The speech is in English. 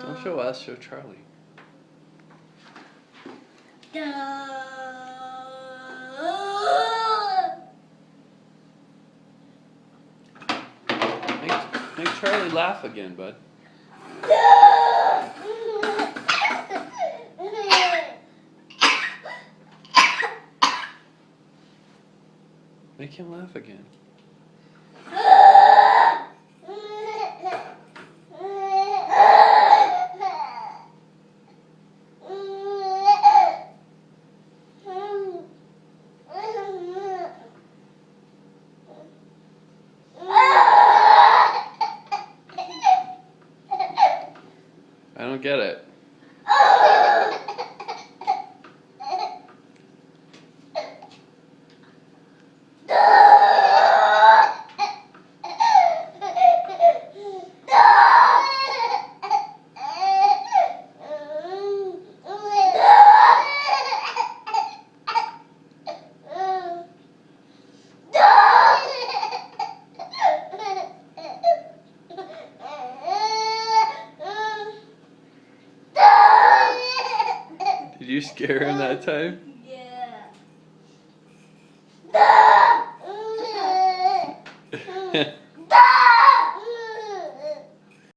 Don't show us, show Charlie. Make Charlie laugh again, bud. Make him laugh again. I don't get it. Did you scare him that time?